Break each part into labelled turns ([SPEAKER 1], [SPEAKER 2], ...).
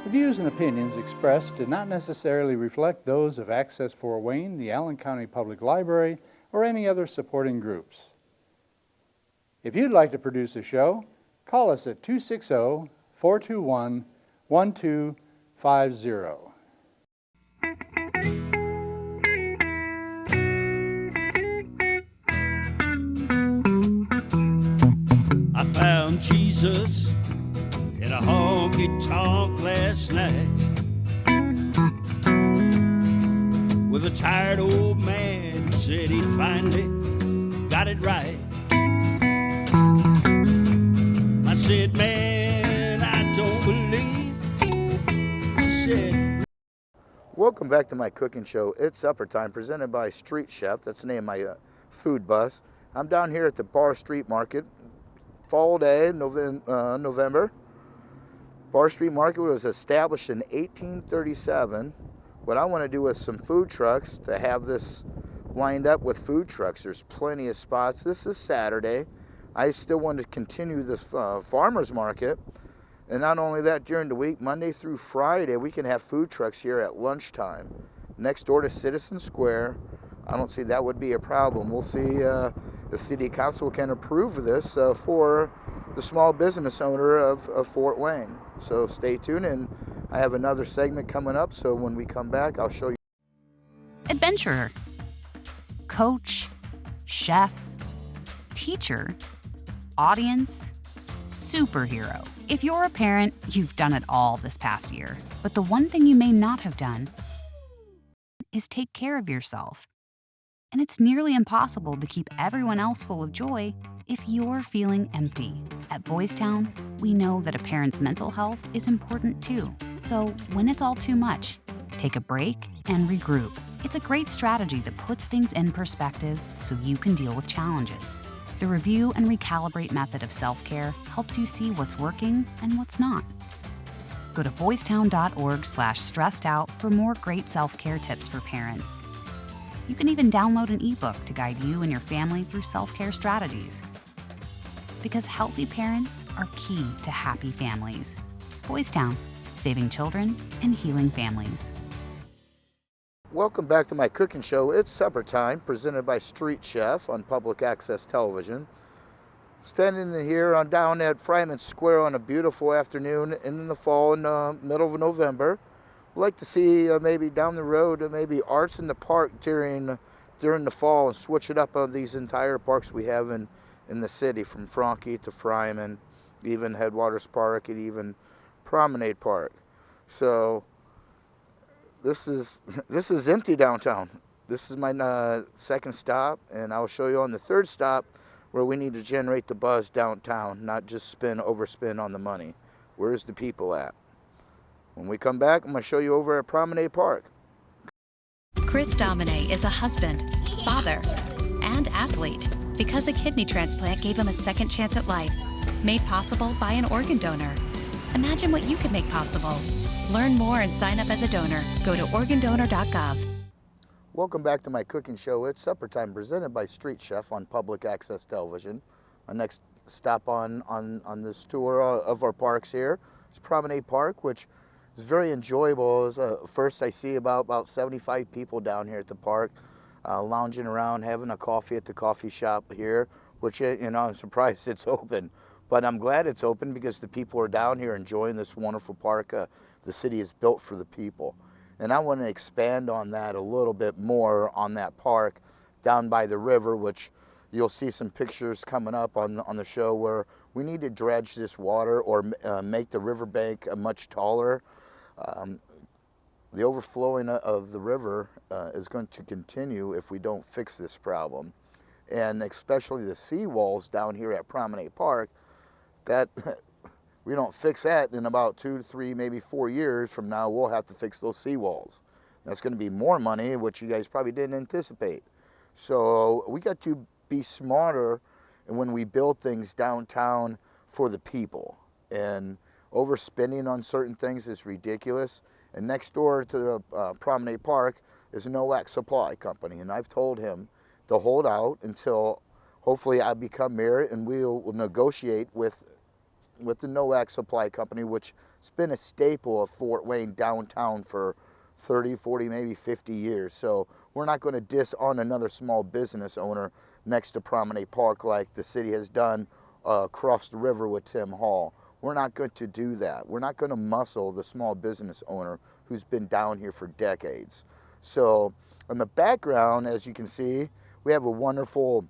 [SPEAKER 1] The views and opinions expressed do not necessarily reflect those of Access Fort Wayne, the Allen County Public Library, or any other supporting groups. If you'd like to produce a show, call us at 260-421-1250.
[SPEAKER 2] I found Jesus in a honky-tonk last night with a tired old man who said he'd finally got it right. I said, man, I don't believe. He said,
[SPEAKER 3] welcome back to my cooking show. It's Supper Time, presented by Street Chef. That's the name of my food bus. I'm down here at the Barr Street Market. Fall day, November. Barr Street Market was established in 1837. What I want to do with some food trucks to have this lined up with food trucks. There's plenty of spots. This is Saturday. I still want to continue this farmers market. And not only that, during the week, Monday through Friday, we can have food trucks here at lunchtime. Next door to Citizen Square. I don't see that would be a problem. We'll see if City Council can approve this for the small business owner of Fort Wayne. So stay tuned, and I have another segment coming up, so when we come back, I'll show you.
[SPEAKER 4] Adventurer, coach, chef, teacher, audience, superhero. If you're a parent, you've done it all this past year. But the one thing you may not have done is take care of yourself. And it's nearly impossible to keep everyone else full of joy if you're feeling empty. At Boys Town, we know that a parent's mental health is important too. So when it's all too much, take a break and regroup. It's a great strategy that puts things in perspective so you can deal with challenges. The review and recalibrate method of self-care helps you see what's working and what's not. Go to boystown.org/stressedout for more great self-care tips for parents. You can even download an ebook to guide you and your family through self-care strategies. Because healthy parents are key to happy families. Boys Town, saving children and healing families.
[SPEAKER 3] Welcome back to my cooking show. It's Supper Time, presented by Street Chef on Public Access Television. Standing here down at Fryman Square on a beautiful afternoon in the fall, in the middle of November. I'd like to see maybe down the road, maybe arts in the park during the fall, and switch it up on these entire parks we have in the city, from Franke to Fryman, even Headwaters Park, and even Promenade Park. So this is empty downtown. This is my second stop, and I'll show you on the third stop where we need to generate the buzz downtown, not just overspend on the money. Where's the people at? When we come back, I'm going to show you over at Promenade Park.
[SPEAKER 5] Chris Domine is a husband, father, and athlete because a kidney transplant gave him a second chance at life, made possible by an organ donor. Imagine what you could make possible. Learn more and sign up as a donor. Go to organdonor.gov.
[SPEAKER 3] Welcome back to my cooking show. It's Supper Time, presented by Street Chef on Public Access Television. Our next stop on this tour of our parks here is Promenade Park, which is very enjoyable. First, I see about 75 people down here at the park, lounging around, having a coffee at the coffee shop here, which, I'm surprised it's open. But I'm glad it's open because the people are down here enjoying this wonderful park. The city is built for the people. And I want to expand on that a little bit more on that park down by the river, which you'll see some pictures coming up on the show, where we need to dredge this water or make the riverbank much taller. The overflowing of the river is going to continue if we don't fix this problem. And especially the seawalls down here at Promenade Park, that we don't fix that in about 2 to 3, maybe 4 years from now, we'll have to fix those seawalls. That's going to be more money, which you guys probably didn't anticipate. So we got to be smarter when we build things downtown for the people. And overspending on certain things is ridiculous. And next door to the Promenade Park is a NOAC Supply Company. And I've told him to hold out until hopefully I become mayor, and we'll negotiate with with the NOAC Supply Company, which has been a staple of Fort Wayne downtown for 30, 40, maybe 50 years. So we're not going to diss on another small business owner next to Promenade Park like the city has done across the river with Tim Hall. We're not going to do that. We're not going to muscle the small business owner who's been down here for decades. So in the background, as you can see, we have a wonderful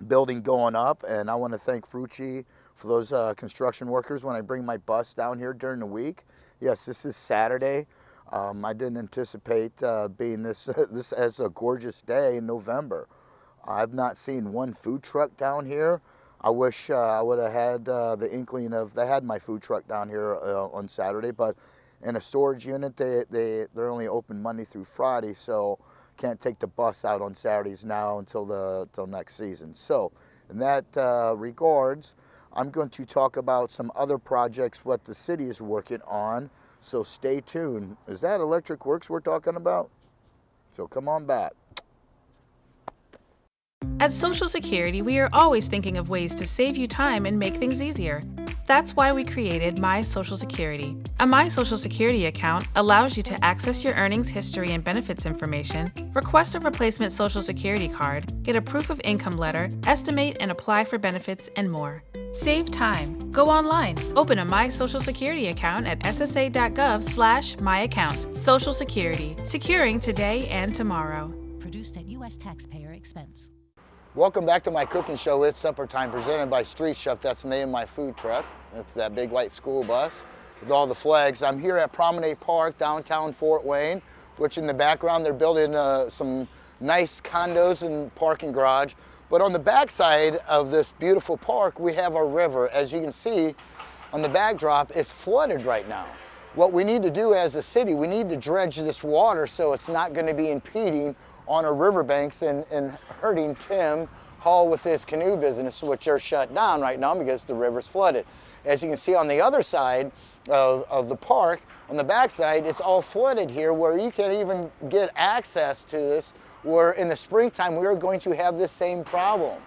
[SPEAKER 3] building going up, and I want to thank Frucci for those construction workers when I bring my bus down here during the week. Yes, this is Saturday. I didn't anticipate being this as a gorgeous day in November. I've not seen one food truck down here. I wish I would have had the inkling of, they had my food truck down here on Saturday, but in a storage unit, they're only open Monday through Friday, so can't take the bus out on Saturdays now until next season. So in that regards, I'm going to talk about some other projects what the city is working on, so stay tuned. Is that Electric Works we're talking about? So come on back.
[SPEAKER 6] At Social Security, we are always thinking of ways to save you time and make things easier. That's why we created My Social Security. A My Social Security account allows you to access your earnings history and benefits information, request a replacement Social Security card, get a proof of income letter, estimate and apply for benefits, and more. Save time. Go online. Open a My Social Security account at ssa.gov/myaccount. Social Security. Securing today and tomorrow.
[SPEAKER 7] Produced at U.S. taxpayer expense.
[SPEAKER 3] Welcome back to my cooking show. It's Supper Time, presented by Street Chef. That's the name of my food truck. It's that big white school bus with all the flags. I'm here at Promenade Park, downtown Fort Wayne, which in the background they're building some nice condos and parking garage. But on the backside of this beautiful park, we have our river. As you can see on the backdrop, it's flooded right now. What we need to do as a city, we need to dredge this water so it's not going to be impeding on our riverbanks and hurting Tim Hall with his canoe business, which are shut down right now because the river's flooded. As you can see on the other side of the park, on the backside, it's all flooded here where you can't even get access to this, where in the springtime we are going to have this same problem.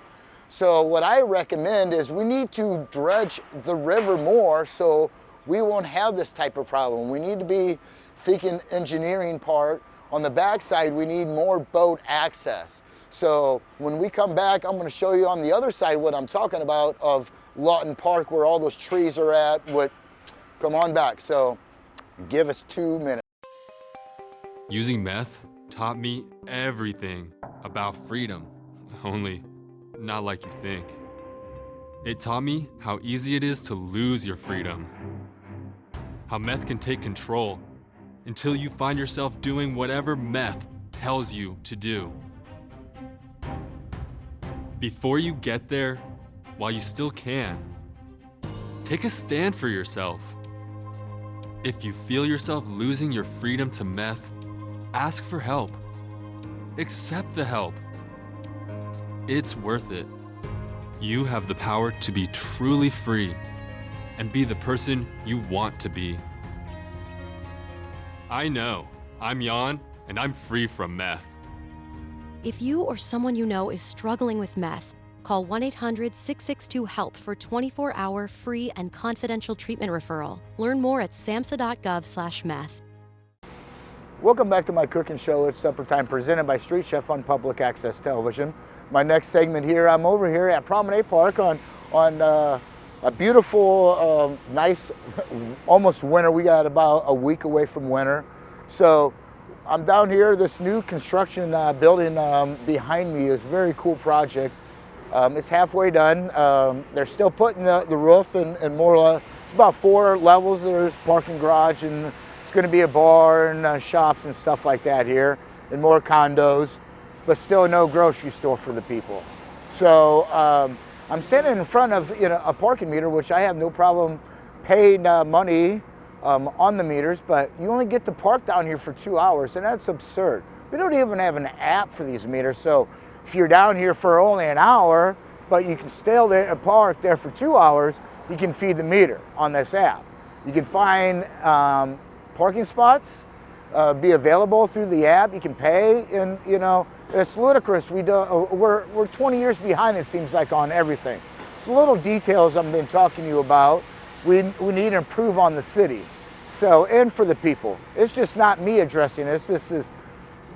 [SPEAKER 3] So what I recommend is we need to dredge the river more so we won't have this type of problem. We need to be thinking engineering part. On the backside, we need more boat access. So when we come back, I'm going to show you on the other side what I'm talking about of Lawton Park, where all those trees are at. Come on back. So give us 2 minutes.
[SPEAKER 8] Using meth taught me everything about freedom, only not like you think. It taught me how easy it is to lose your freedom, how meth can take control until you find yourself doing whatever meth tells you to do. Before you get there, while you still can, take a stand for yourself. If you feel yourself losing your freedom to meth, ask for help. Accept the help. It's worth it. You have the power to be truly free and be the person you want to be. I know, I'm Jan, and I'm free from meth.
[SPEAKER 9] If you or someone you know is struggling with meth, call 1-800-662-HELP for 24-hour free and confidential treatment referral. Learn more at samhsa.gov/meth.
[SPEAKER 3] Welcome back to my cooking show. It's Supper Time, presented by Street Chef on Public Access Television. My next segment here, I'm over here at Promenade Park on a beautiful, nice, almost winter. We got about a week away from winter. So I'm down here, this new construction building behind me is a very cool project. It's halfway done. They're still putting the roof and more, it's about 4 levels. There's parking garage, and it's gonna be a bar and shops and stuff like that here, and more condos, but still no grocery store for the people. So I'm sitting in front of a parking meter, which I have no problem paying money on the meters, but you only get to park down here for 2 hours, and that's absurd. We don't even have an app for these meters, so if you're down here for only an hour, but you can still park there for 2 hours, you can feed the meter on this app. You can find parking spots, be available through the app. You can pay, and it's ludicrous. We're 20 years behind, it seems like, on everything. It's little details I've been talking to you about, we need to improve on the city. So, and for the people. It's just not me addressing this. This is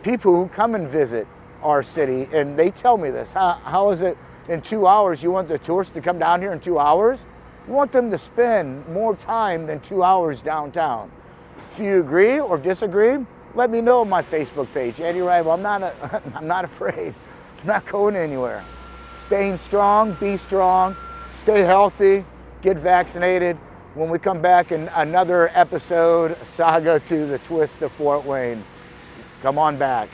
[SPEAKER 3] people who come and visit our city, and they tell me this. How is it in 2 hours? You want the tourists to come down here in 2 hours? You want them to spend more time than 2 hours downtown. If you agree or disagree, let me know on my Facebook page. Eddie Rival, I'm not afraid. I'm not going anywhere. Staying strong, be strong, stay healthy, get vaccinated. When we come back in another episode, Saga to the Twist of Fort Wayne. Come on back.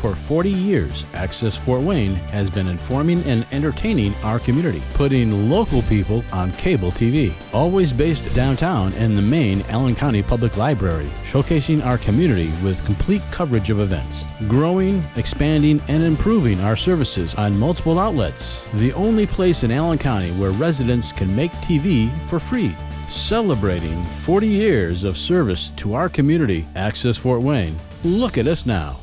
[SPEAKER 10] For 40 years, Access Fort Wayne has been informing and entertaining our community, putting local people on cable TV. Always based downtown in the main Allen County Public Library, showcasing our community with complete coverage of events. Growing, expanding, and improving our services on multiple outlets. The only place in Allen County where residents can make TV for free. Celebrating 40 years of service to our community, Access Fort Wayne. Look at us now.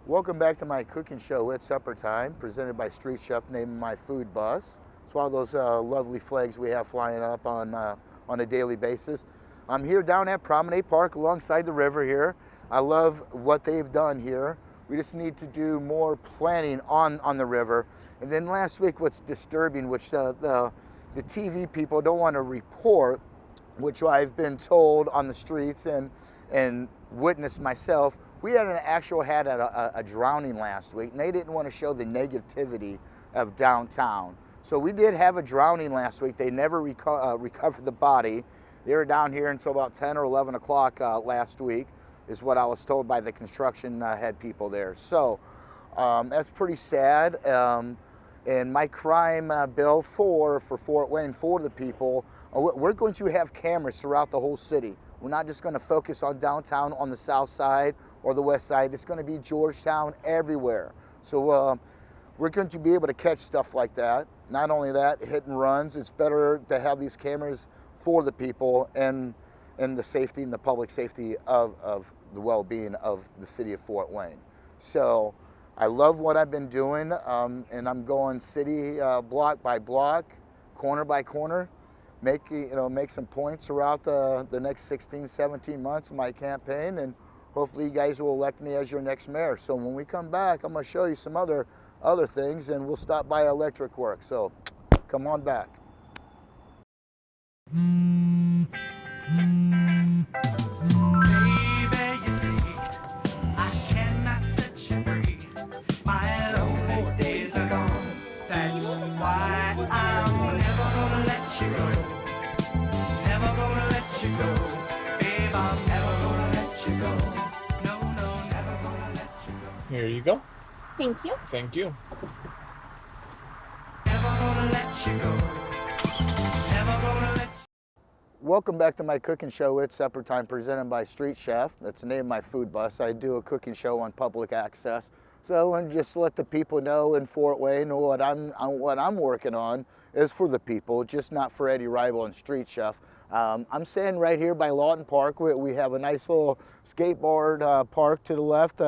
[SPEAKER 3] Welcome back to my cooking show, It's Supper Time, presented by Street Chef, named My Food Bus. It's one of those lovely flags we have flying up on a daily basis. I'm here down at Promenade Park alongside the river here. I love what they've done here. We just need to do more planning on the river. And then last week, what's disturbing, which the TV people don't want to report, which I've been told on the streets and witnessed myself. We had a drowning last week, and they didn't want to show the negativity of downtown. So we did have a drowning last week. They never recovered the body. They were down here until about 10 or 11 o'clock last week, is what I was told by the construction head people there. So that's pretty sad. And my crime bill for Fort Wayne, for the people, we're going to have cameras throughout the whole city. We're not just going to focus on downtown on the south side or the west side. It's going to be Georgetown, everywhere. So we're going to be able to catch stuff like that. Not only that, hit and runs. It's better to have these cameras for the people and the safety and the public safety of the well-being of the city of Fort Wayne. So I love what I've been doing, and I'm going city block by block, corner by corner, make some points throughout the next 16, 17 months of my campaign, and hopefully you guys will elect me as your next mayor. So when we come back, I'm going to show you some other things, and we'll stop by Electric Work. So come on back.
[SPEAKER 11] Here you go.
[SPEAKER 12] Thank you.
[SPEAKER 11] Thank you.
[SPEAKER 3] Welcome back to my cooking show, It's Supper Time, presented by Street Chef. That's the name of my food bus. I do a cooking show on public access. So I want to just let the people know in Fort Wayne what I'm working on is for the people, just not for Eddie Rival and Street Chef. I'm standing right here by Lawton Park. We have a nice little skateboard park to the left.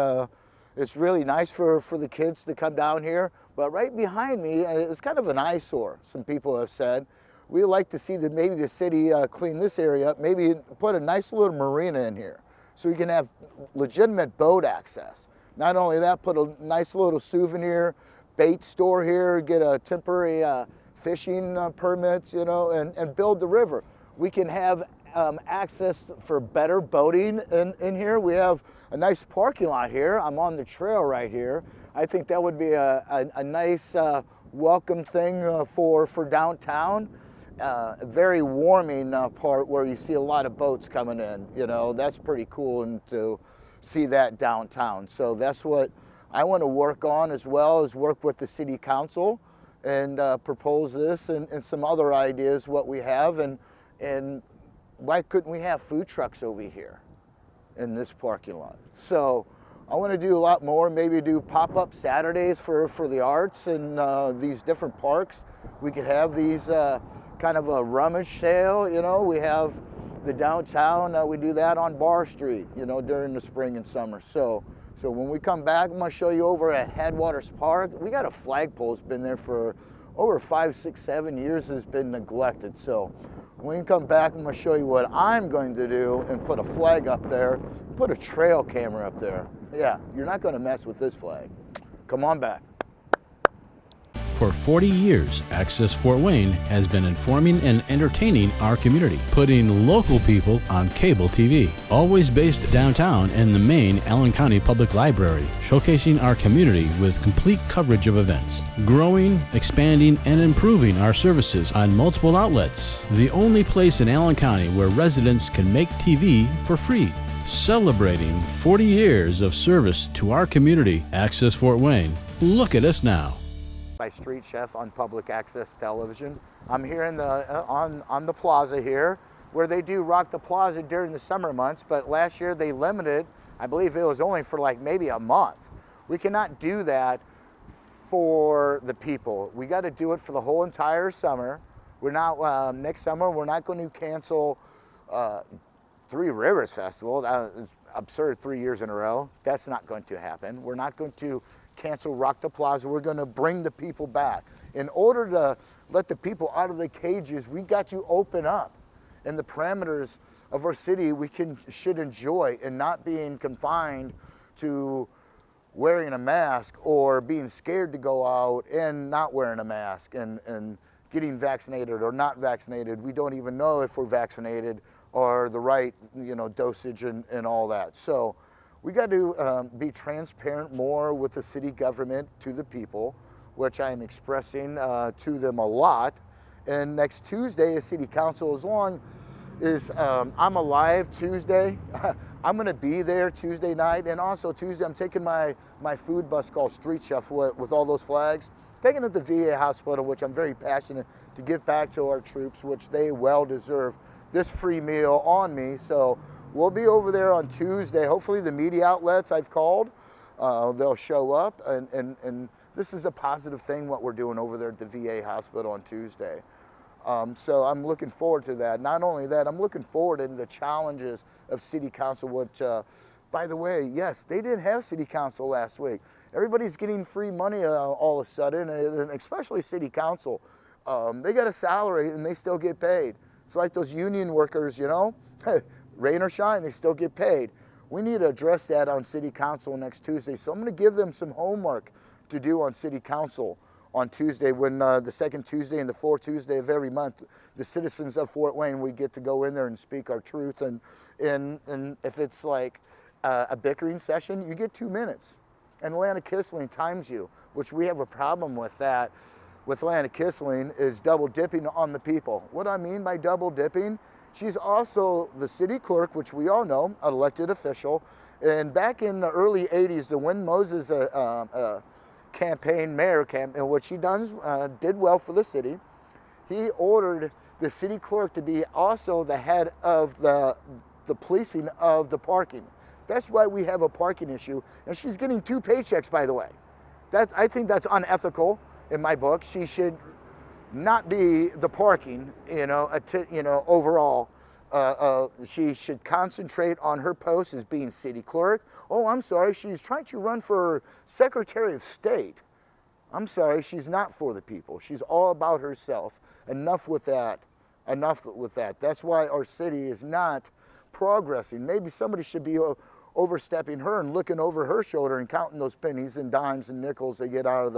[SPEAKER 3] It's really nice for the kids to come down here. But right behind me is kind of an eyesore, some people have said. We'd like to see that maybe the city clean this area up, maybe put a nice little marina in here so we can have legitimate boat access. Not only that, put a nice little souvenir bait store here, get a temporary fishing permits, and build the river. We can have access for better boating in here. We have a nice parking lot here. I'm on the trail right here. I think that would be a nice welcome thing for downtown. A very warming part where you see a lot of boats coming in. That's pretty cool, and to see that downtown. So that's what I want to work on, as well as work with the city council and propose this and some other ideas what we have, and why couldn't we have food trucks over here in this parking lot? So I want to do a lot more, maybe do pop-up Saturdays for the arts in these different parks. We could have these kind of a rummage sale, we have the downtown, we do that on Bar Street, during the spring and summer. So when we come back, I'm gonna show you over at Headwaters Park. We got a flagpole that's been there for over 5, 6, 7 years, has been neglected. So When we come back, I'm going to show you what I'm going to do and put a flag up there, put a trail camera up there. Yeah, you're not going to mess with this flag. Come on back.
[SPEAKER 10] For 40 years, Access Fort Wayne has been informing and entertaining our community, putting local people on cable TV. Always based downtown in the main Allen County Public Library, showcasing our community with complete coverage of events. Growing, expanding, and improving our services on multiple outlets. The only place in Allen County where residents can make TV for free. Celebrating 40 years of service to our community, Access Fort Wayne. Look at us now.
[SPEAKER 3] By Street Chef on Public Access Television. I'm here in the on the plaza here, where they do Rock the Plaza during the summer months, but last year they limited, I believe it was only for like maybe a month. We cannot do that for the people. We got to do it for the whole entire summer. We're not, next summer, we're not going to cancel Three Rivers Festival. It's absurd, 3 years in a row. That's not going to happen. We're not going to cancel Rock the Plaza. We're going to bring the people back. In order to let the people out of the cages, we got to open up in the parameters of our city we should enjoy, and not being confined to wearing a mask or being scared to go out and not wearing a mask and getting vaccinated or not vaccinated. We don't even know if we're vaccinated or the right, dosage and all that. So we got to be transparent more with the city government to the people, which I am expressing to them a lot. And next Tuesday, as city council, as long as I'm alive Tuesday, I'm going to be there Tuesday night. And also Tuesday, I'm taking my food bus called Street Chef with all those flags, taking it to the VA hospital, which I'm very passionate to give back to our troops, which they well deserve this free meal on me. So we'll be over there on Tuesday. Hopefully the media outlets I've called, they'll show up. And this is a positive thing, what we're doing over there at the VA hospital on Tuesday. So I'm looking forward to that. Not only that, I'm looking forward to the challenges of city council, which, by the way, yes, they didn't have city council last week. Everybody's getting free money all of a sudden, and especially city council. They got a salary and they still get paid. It's like those union workers, rain or shine, they still get paid. We need to address that on city council next Tuesday. So I'm going to give them some homework to do on city council on Tuesday, when the second Tuesday and the fourth Tuesday of every month, the citizens of Fort Wayne, we get to go in there and speak our truth. And if it's like a bickering session, you get 2 minutes. And Lana Kissling times you, which we have a problem with that. With Lana Kissling is double dipping on the people. What I mean by double dipping, she's also the city clerk, which we all know, an elected official. And back in the early 80s, the Win Moses mayor campaign, which he did well for the city, he ordered the city clerk to be also the head of the policing of the parking. That's why we have a parking issue. And she's getting 2 paychecks, by the way. I think that's unethical. In my book, she should not be the parking, overall. She should concentrate on her post as being city clerk. Oh, I'm sorry, she's trying to run for Secretary of State. I'm sorry, she's not for the people. She's all about herself. Enough with that. Enough with that. That's why our city is not progressing. Maybe somebody should be overstepping her and looking over her shoulder and counting those pennies and dimes and nickels they get out of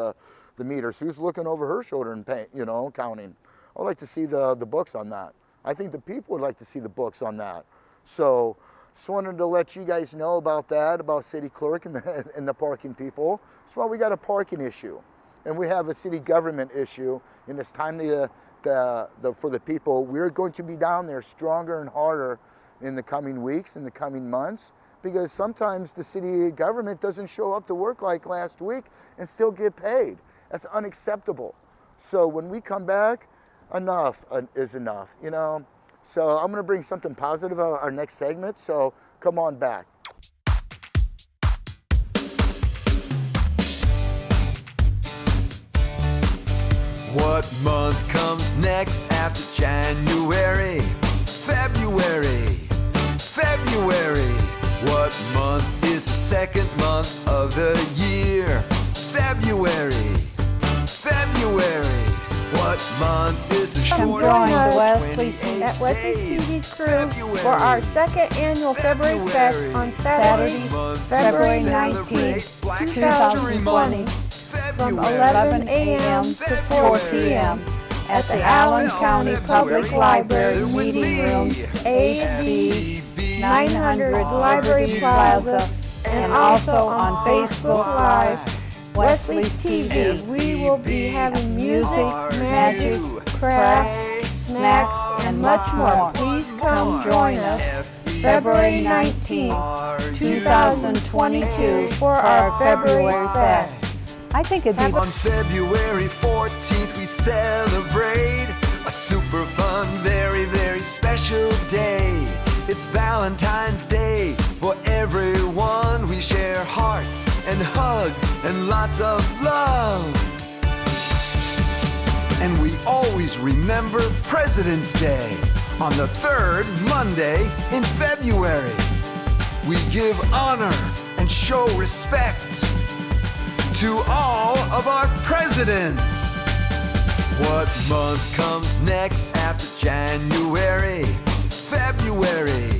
[SPEAKER 3] the meters. Who's looking over her shoulder and counting? I'd like to see the books on that. I think the people would like to see the books on that. So just wanted to let you guys know about that, about city clerk and the parking people. That's why we got a parking issue. And we have a city government issue, and it's time for the people. We're going to be down there stronger and harder in the coming weeks, in the coming months, because sometimes the city government doesn't show up to work like last week and still get paid. That's unacceptable. So when we come back, enough is enough, So I'm going to bring something positive on our next segment, so come on back.
[SPEAKER 11] What month comes next after January? February. What month is the second month of the year? February. What month is the shortest?
[SPEAKER 12] From the Wild Sleeping Network. Wesley TV's crew for our second annual February Fest on Saturday, February 19th, 2020, from 11 a.m. to 4 p.m. at the Allen County Public Library Meeting Room, A and B, 900 Library Plaza, and also on Facebook Live, Wesley's TV. We will be having music, magic, crafts, snacks, and much more. Please come join us February 19th, 2022 for our February Fest. I think it'd be
[SPEAKER 11] on February 14th we celebrate a super fun, very, very special day. It's Valentine's Day for everyone. We share hearts and hugs and lots of love. And we always remember President's Day on the third Monday in February. We give honor and show respect to all of our presidents. What month comes next after January? February.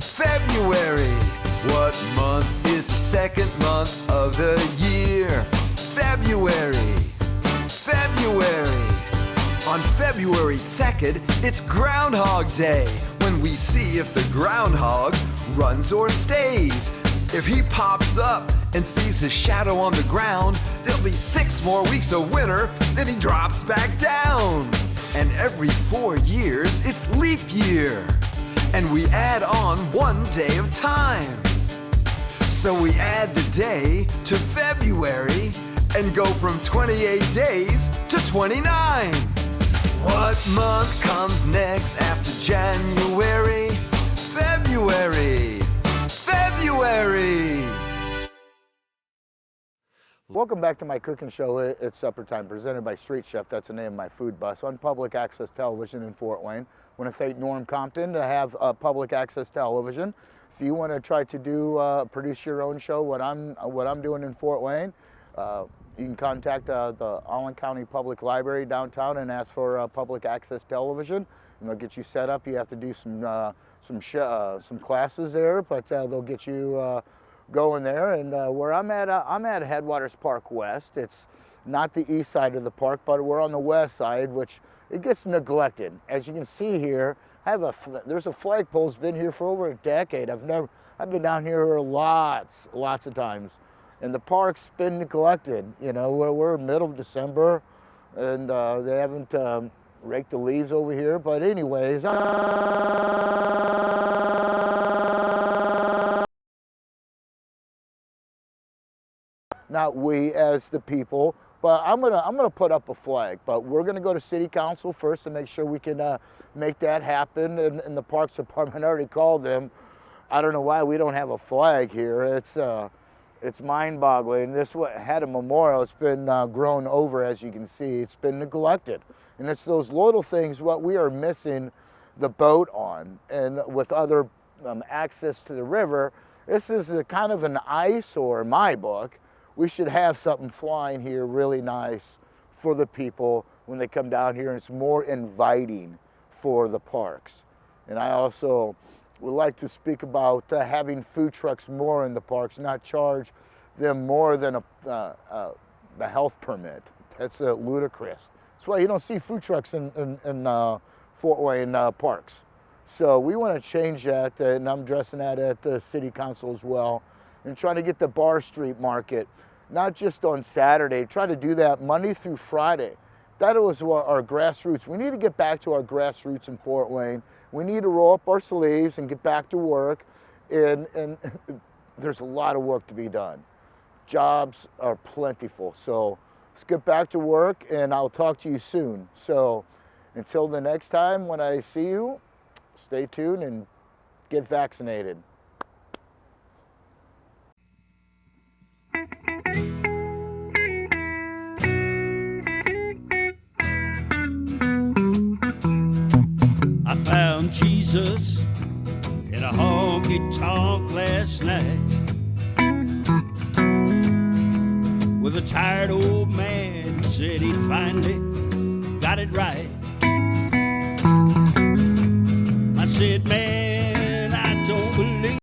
[SPEAKER 11] February. What month is the second month of the year? February. February. On February 2nd, it's Groundhog Day, when we see if the groundhog runs or stays. If he pops up and sees his shadow on the ground, there'll be 6 more weeks of winter, then he drops back down. And every 4 years, it's leap year. And we add on 1 day of time. So we add the day to February and go from 28 days to 29. What month comes next after January? February. February.
[SPEAKER 3] Welcome back to my cooking show. It's Supper Time, presented by Street Chef. That's the name of my food bus on public access television in Fort Wayne. I want to thank Norm Compton to have public access television. If you want to try to do produce your own show, what I'm doing in Fort Wayne, you can contact the Allen County Public Library downtown and ask for public access television, and they'll get you set up. You have to do some classes there, but they'll get you going there. And where I'm at Headwaters Park West. It's not the east side of the park, but we're on the west side, which it gets neglected. As you can see here, there's a flagpole that's been here for over a decade. I've been down here lots of times. And the park's been neglected. You know, we're middle of December, and they haven't raked the leaves over here. But anyways, not we as the people, but I'm gonna put up a flag. But we're gonna go to City Council first to make sure we can make that happen. And the Parks Department, I already called them. I don't know why we don't have a flag here. It's mind-boggling. This had a memorial. It's been grown over, as you can see. It's been neglected. And it's those little things what we are missing the boat on. And with other access to the river, this is a kind of an eyesore in my book. We should have something flying here really nice for the people when they come down here, and it's more inviting for the parks. And I also would like to speak about having food trucks more in the parks, not charge them more than the health permit. That's ludicrous. That's why you don't see food trucks in Fort Wayne parks. So we want to change that, and I'm addressing that at the City Council as well, and trying to get the Bar Street Market, not just on Saturday, try to do that Monday through Friday. That was our grassroots. We need to get back to our grassroots in Fort Wayne. We need to roll up our sleeves and get back to work. And there's a lot of work to be done. Jobs are plentiful. So let's get back to work, and I'll talk to you soon. So until the next time when I see you, stay tuned and get vaccinated.
[SPEAKER 2] I found Jesus in a honky-tonk last night with a tired old man said he'd finally got it right.